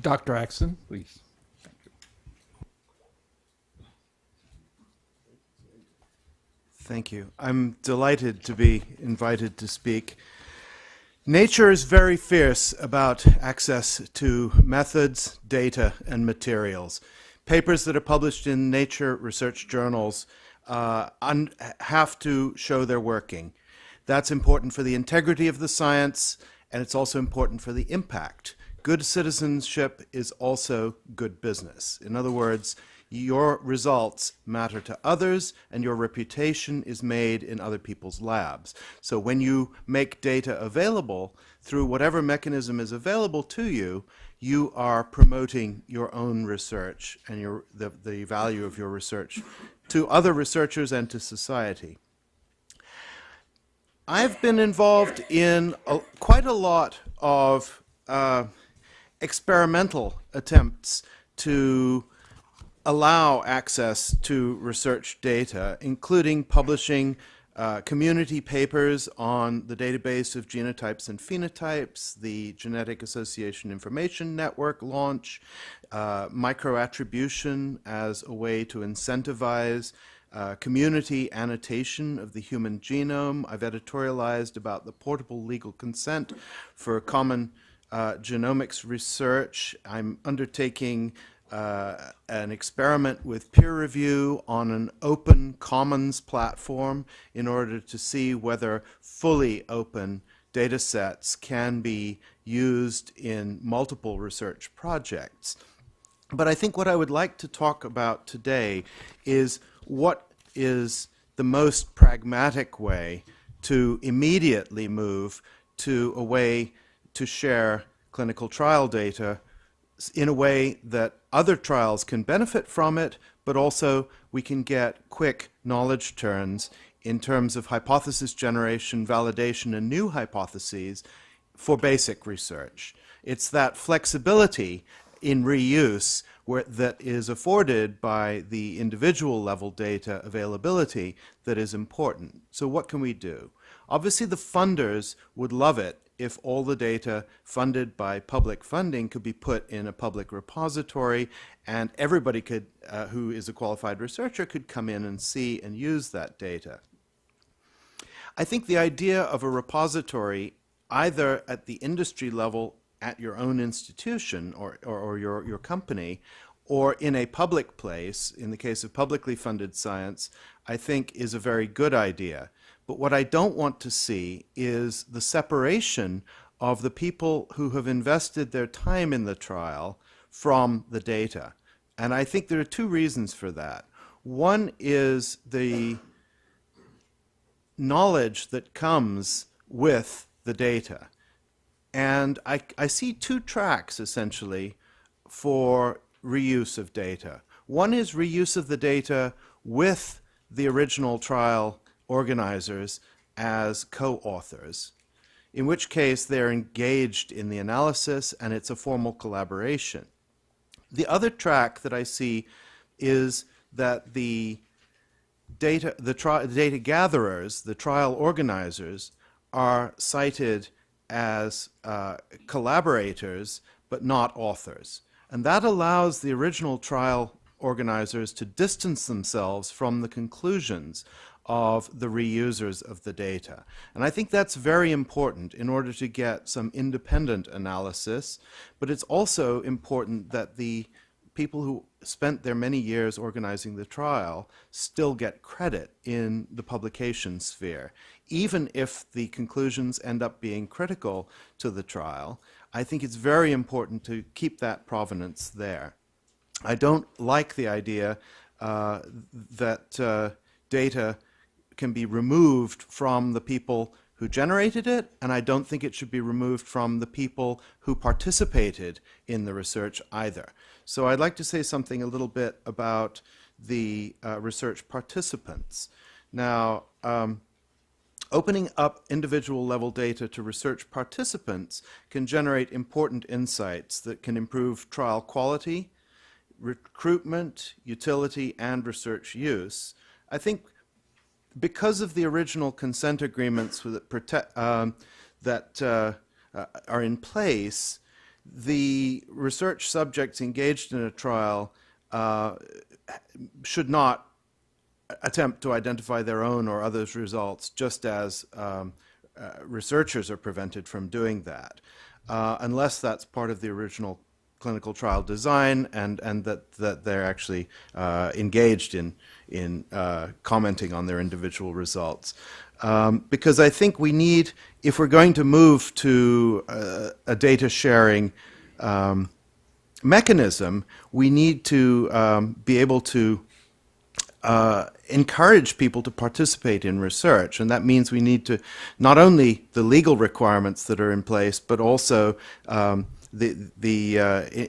Dr. Axon, please. Thank you. I'm delighted to be invited to speak. Nature is very fierce about access to methods, data, and materials. Papers that are published in Nature research journals have to show they're working. That's important for the integrity of the science, and it's also important for the impact. Good citizenship is also good business. In other words, your results matter to others, and your reputation is made in other people's labs. So when you make data available through whatever mechanism is available to you, you are promoting your own research and the value of your research to other researchers and to society. I've been involved in quite a lot of experimental attempts to allow access to research data, including publishing community papers on the database of genotypes and phenotypes, the Genetic Association Information Network launch, microattribution as a way to incentivize community annotation of the human genome. I've editorialized about the portable legal consent for common genomics research. I'm undertaking an experiment with peer review on an open commons platform in order to see whether fully open data sets can be used in multiple research projects. But I think what I would like to talk about today is what is the most pragmatic way to immediately move to a way to share clinical trial data in a way that other trials can benefit from it, but also we can get quick knowledge turns in terms of hypothesis generation, validation, and new hypotheses for basic research. It's that flexibility in reuse that is afforded by the individual level data availability that is important. So what can we do? Obviously, the funders would love it if all the data funded by public funding could be put in a public repository, and everybody could, who is a qualified researcher, could come in and see and use that data. I think the idea of a repository, either at the industry level at your own institution or your company, or in a public place, in the case of publicly funded science, I think is a very good idea. But what I don't want to see is the separation of the people who have invested their time in the trial from the data. And I think there are two reasons for that. One is the knowledge that comes with the data. And I see two tracks, essentially, for reuse of data. One is reuse of the data with the original trial organizers as co-authors, in which case they're engaged in the analysis and it's a formal collaboration. The other track that I see is that the data gatherers, the trial organizers, are cited as collaborators but not authors. And that allows the original trial organizers to distance themselves from the conclusions of the reusers of the data. And I think that's very important in order to get some independent analysis, but it's also important that the people who spent their many years organizing the trial still get credit in the publication sphere. Even if the conclusions end up being critical to the trial, I think it's very important to keep that provenance there. I don't like the idea that data can be removed from the people who generated it, and I don't think it should be removed from the people who participated in the research either. So I'd like to say something a little bit about the research participants. Now, opening up individual level data to research participants can generate important insights that can improve trial quality, recruitment, utility, and research use. I think because of the original consent agreements that are in place, the research subjects engaged in a trial should not attempt to identify their own or others' results, just as researchers are prevented from doing that, unless that's part of the original clinical trial design and that they're actually engaged in commenting on their individual results. Because I think we need, if we're going to move to a data sharing mechanism, we need to be able to encourage people to participate in research, and that means we need to not only the legal requirements that are in place, but also the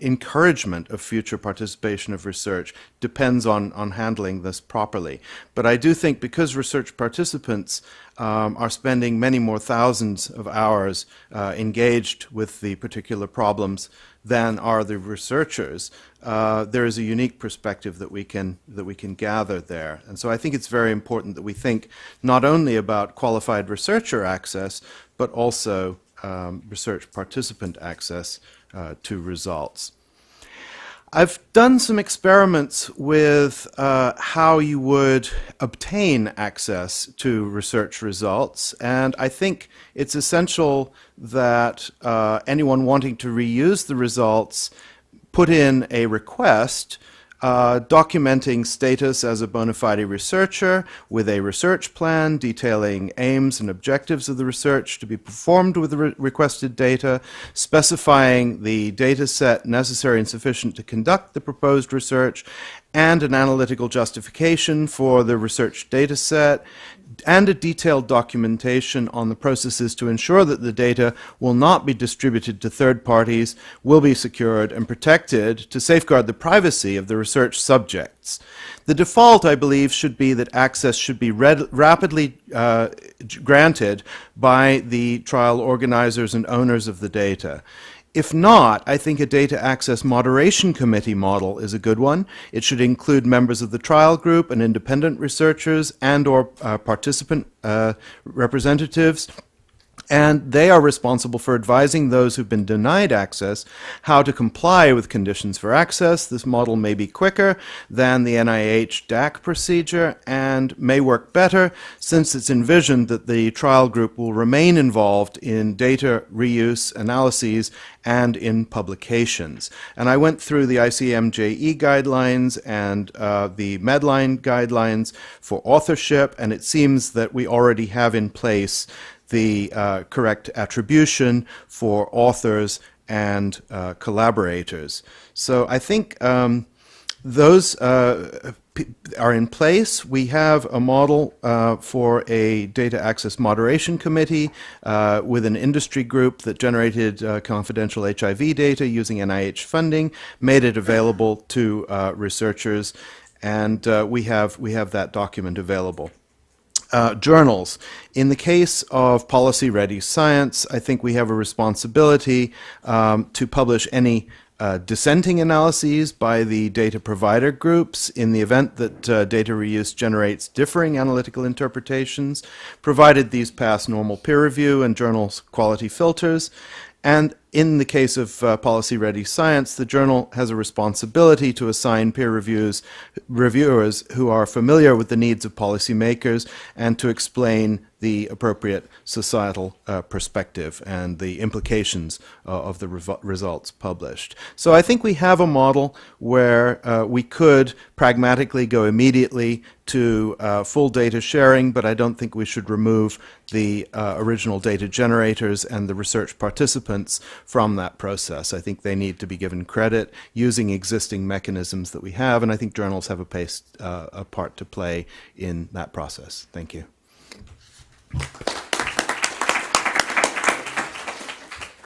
encouragement of future participation of research depends on handling this properly. But I do think because research participants are spending many more thousands of hours engaged with the particular problems than are the researchers, there is a unique perspective that we can gather there. And so I think it's very important that we think not only about qualified researcher access, but also research participant access to results. I've done some experiments with how you would obtain access to research results, and I think it's essential that anyone wanting to reuse the results put in a request documenting status as a bona fide researcher with a research plan detailing aims and objectives of the research to be performed with the requested data, specifying the data set necessary and sufficient to conduct the proposed research, and an analytical justification for the research data set, and a detailed documentation on the processes to ensure that the data will not be distributed to third parties, will be secured and protected to safeguard the privacy of the research subjects. The default, I believe, should be that access should be rapidly granted by the trial organizers and owners of the data. If not, I think a data access moderation committee model is a good one. It should include members of the trial group and independent researchers and or participant representatives. And they are responsible for advising those who've been denied access how to comply with conditions for access. This model may be quicker than the NIH DAC procedure and may work better since it's envisioned that the trial group will remain involved in data reuse analyses and in publications. And I went through the ICMJE guidelines and the Medline guidelines for authorship, and it seems that we already have in place the correct attribution for authors and collaborators. So I think those are in place. We have a model for a data access moderation committee with an industry group that generated confidential HIV data using NIH funding, made it available to researchers, and we have that document available. Journals. In the case of policy-ready science, I think we have a responsibility to publish any dissenting analyses by the data provider groups in the event that data reuse generates differing analytical interpretations, provided these pass normal peer review and journals quality filters. And in the case of policy-ready science, the journal has a responsibility to assign peer reviewers who are familiar with the needs of policymakers and to explain the appropriate societal perspective and the implications of the results published. So I think we have a model where we could pragmatically go immediately to full data sharing, but I don't think we should remove the original data generators and the research participants from that process. I think they need to be given credit using existing mechanisms that we have, and I think journals have a part to play in that process. Thank you.